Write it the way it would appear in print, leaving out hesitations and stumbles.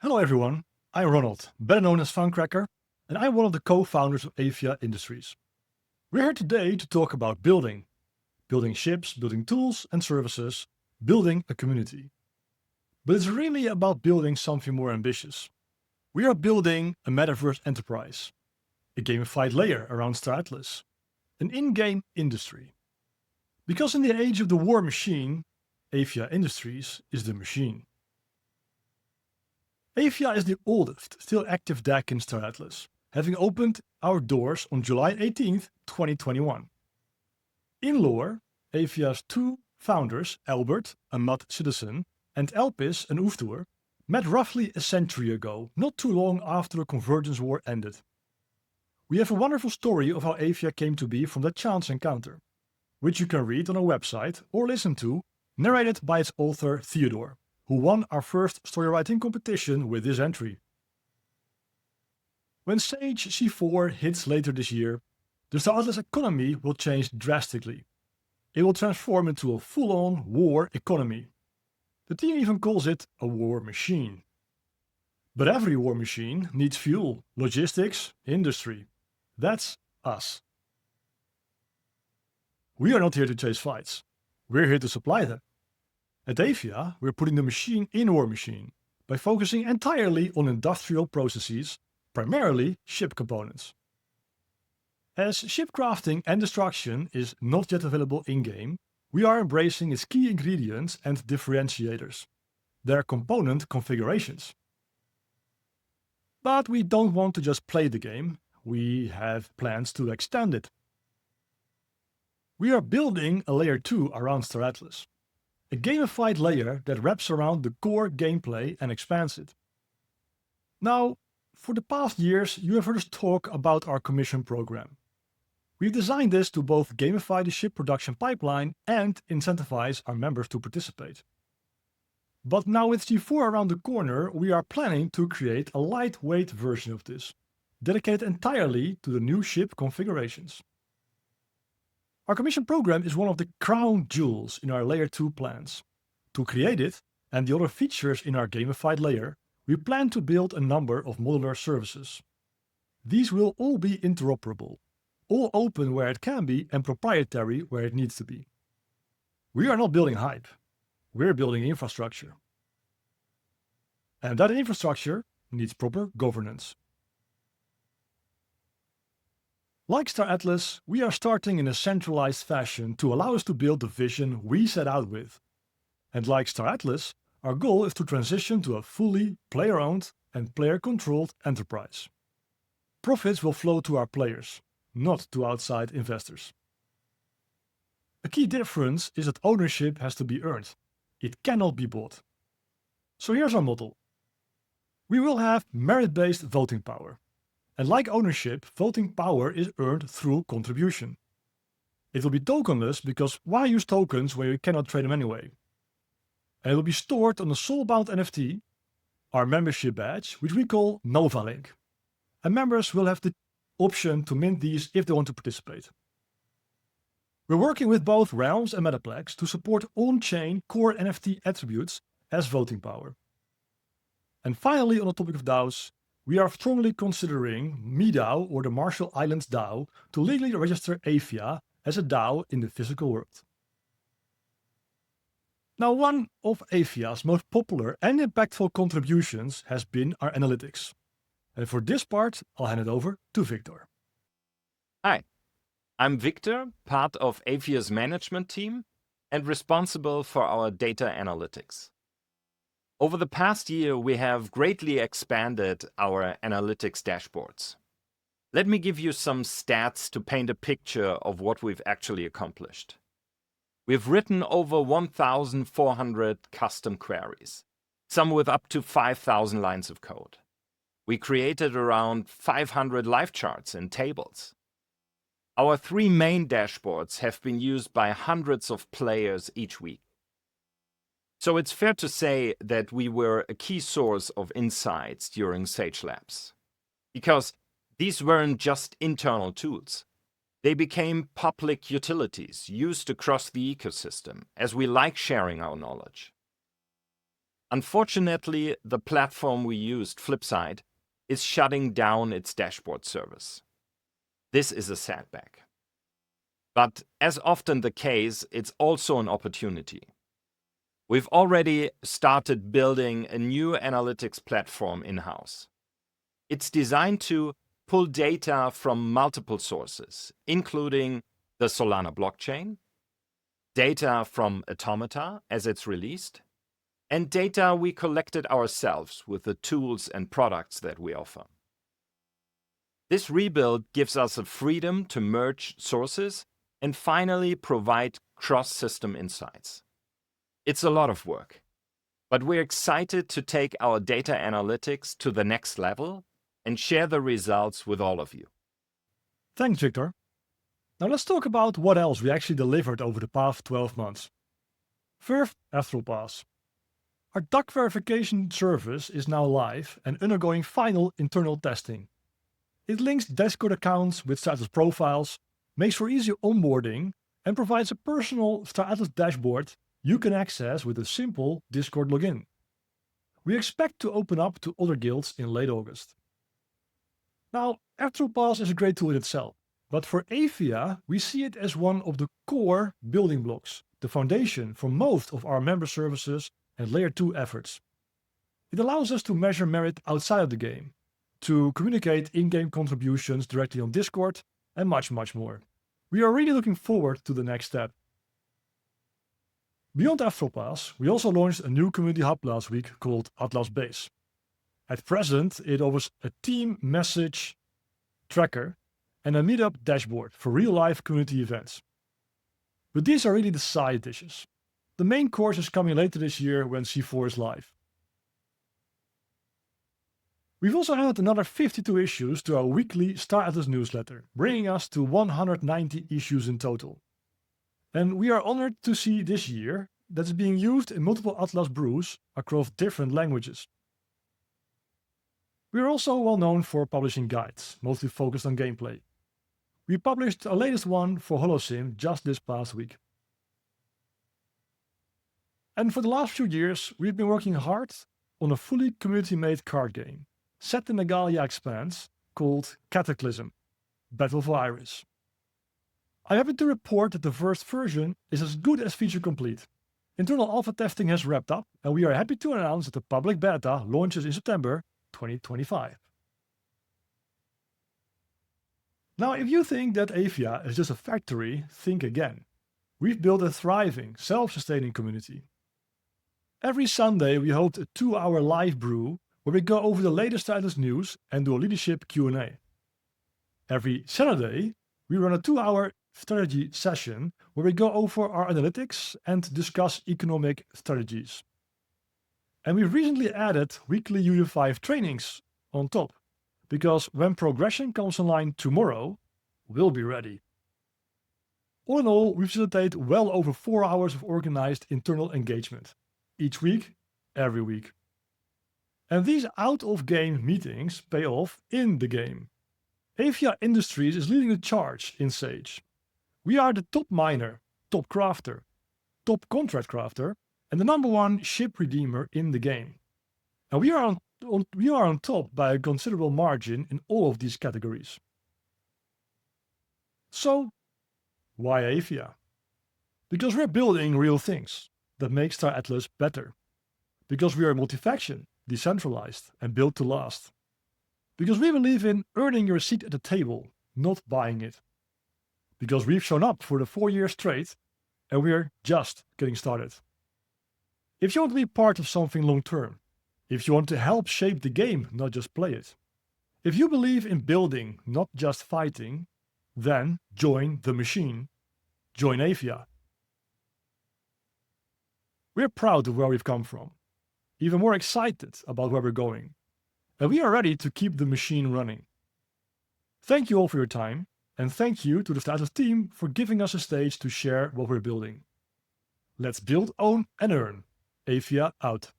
Hello everyone, I'm Ronald, better known as Funcracker, and I'm one of the co-founders of Aephia Industries. We're here today to talk about building ships, building tools and services, building a community. But it's really about building something more ambitious. We are building a metaverse enterprise, a gamified layer around Star Atlas, an in-game industry. Because in the age of the war machine, Aephia Industries is the machine. Aephia is the oldest still active DAC in Star Atlas, having opened our doors on July 18th, 2021. In lore, Aephia's two founders, Albert, a Mud citizen, and Elpis, an Ooftoer, met roughly a century ago, not too long after the Convergence War ended. We have a wonderful story of how Aephia came to be from that chance encounter, which you can read on our website or listen to, narrated by its author Theodore, who won our first storywriting competition with this entry. When Sage C4 hits later this year, the Star Atlas economy will change drastically. It will transform into a full-on war economy. The team even calls it a war machine. But every war machine needs fuel, logistics, industry. That's us. We are not here to chase fights. We're here to supply them. At Aephia, we're putting the machine in war machine by focusing entirely on industrial processes, primarily ship components. As ship crafting and destruction is not yet available in-game, we are embracing its key ingredients and differentiators, their component configurations. But we don't want to just play the game, we have plans to extend it. We are building a layer 2 around Star Atlas, a gamified layer that wraps around the core gameplay and expands it. Now, for the past years, you have heard us talk about our commission program. We've designed this to both gamify the ship production pipeline and incentivize our members to participate. But now with G4 around the corner, we are planning to create a lightweight version of this, dedicated entirely to the new ship configurations. Our commission program is one of the crown jewels in our Layer 2 plans. To create it, and the other features in our gamified layer, we plan to build a number of modular services. These will all be interoperable, all open where it can be and proprietary where it needs to be. We are not building hype, we're building infrastructure. And that infrastructure needs proper governance. Like Star Atlas, we are starting in a centralized fashion to allow us to build the vision we set out with. And like Star Atlas, our goal is to transition to a fully player-owned and player-controlled enterprise. Profits will flow to our players, not to outside investors. A key difference is that ownership has to be earned. It cannot be bought. So here's our model. We will have merit-based voting power. And like ownership, voting power is earned through contribution. It will be tokenless because why use tokens when you cannot trade them anyway? And it will be stored on a soulbound NFT, our membership badge, which we call Novalink. And members will have the option to mint these if they want to participate. We're working with both Realms and Metaplex to support on-chain core NFT attributes as voting power. And finally, on the topic of DAOs, we are strongly considering MeDAO or the Marshall Islands DAO to legally register Aephia as a DAO in the physical world. Now, one of Aephia's most popular and impactful contributions has been our analytics. And for this part, I'll hand it over to Victor. Hi, I'm Victor, part of Aephia's management team and responsible for our data analytics. Over the past year, we have greatly expanded our analytics dashboards. Let me give you some stats to paint a picture of what we've actually accomplished. We've written over 1,400 custom queries, some with up to 5,000 lines of code. We created around 500 live charts and tables. Our 3 main dashboards have been used by hundreds of players each week. So it's fair to say that we were a key source of insights during Sage Labs. Because these weren't just internal tools. They became public utilities used across the ecosystem, as we like sharing our knowledge. Unfortunately, the platform we used, Flipside, is shutting down its dashboard service. This is a setback. But as often the case, it's also an opportunity. We've already started building a new analytics platform in-house. It's designed to pull data from multiple sources, including the Solana blockchain, data from Automata as it's released, and data we collected ourselves with the tools and products that we offer. This rebuild gives us the freedom to merge sources and finally provide cross-system insights. It's a lot of work, but we're excited to take our data analytics to the next level and share the results with all of you. Thanks, Victor. Now let's talk about what else we actually delivered over the past 12 months. First, AstroPass. Our duck verification service is now live and undergoing final internal testing. It links Discord accounts with Star Atlas profiles, makes for easy onboarding, and provides a personal Star Atlas dashboard you can access with a simple Discord login. We expect to open up to other guilds in late August. Now, AstroPass is a great tool in itself, but for Aephia, we see it as one of the core building blocks, the foundation for most of our member services and Layer 2 efforts. It allows us to measure merit outside of the game, to communicate in-game contributions directly on Discord, and much more. We are really looking forward to the next step. Beyond AstroPass, we also launched a new community hub last week called Atlas Base. At present, it offers a team message tracker and a meetup dashboard for real-life community events. But these are really the side dishes. The main course is coming later this year when C4 is live. We've also added another 52 issues to our weekly Star Atlas newsletter, bringing us to 190 issues in total. And we are honored to see this year that it's being used in multiple Atlas brews across different languages. We are also well known for publishing guides, mostly focused on gameplay. We published our latest one for Holosim just this past week. And for the last few years, we've been working hard on a fully community-made card game, set in Megalia Expanse, called Cataclysm, Battle for Iris. I'm happy to report that the first version is as good as feature complete. Internal alpha testing has wrapped up, and we are happy to announce that the public beta launches in September 2025. Now, if you think that Aephia is just a factory, think again. We've built a thriving, self-sustaining community. Every Sunday we host a 2-hour live brew where we go over the latest Star Atlas news and do a leadership Q&A. Every Saturday we run a 2-hour strategy session where we go over our analytics and discuss economic strategies. And we've recently added weekly UE5 trainings on top, because when progression comes online tomorrow, we'll be ready. All in all, we facilitate well over 4 hours of organized internal engagement, each week, every week. And these out-of-game meetings pay off in the game. Aephia Industries is leading the charge in Sage. We are the top miner, top crafter, top contract crafter, and the #1 ship redeemer in the game. And we are on top by a considerable margin in all of these categories. So, why Aephia? Because we're building real things that make Star Atlas better. Because we are multi-faction, decentralized, and built to last. Because we believe in earning your seat at the table, not buying it. Because we've shown up for the 4 years straight, and we're just getting started. If you want to be part of something long-term, if you want to help shape the game, not just play it, if you believe in building, not just fighting, then join the machine. Join Aephia. We're proud of where we've come from, even more excited about where we're going, and we are ready to keep the machine running. Thank you all for your time, and thank you to the Star Atlas team for giving us a stage to share what we're building. Let's build, own, and earn. Aephia out.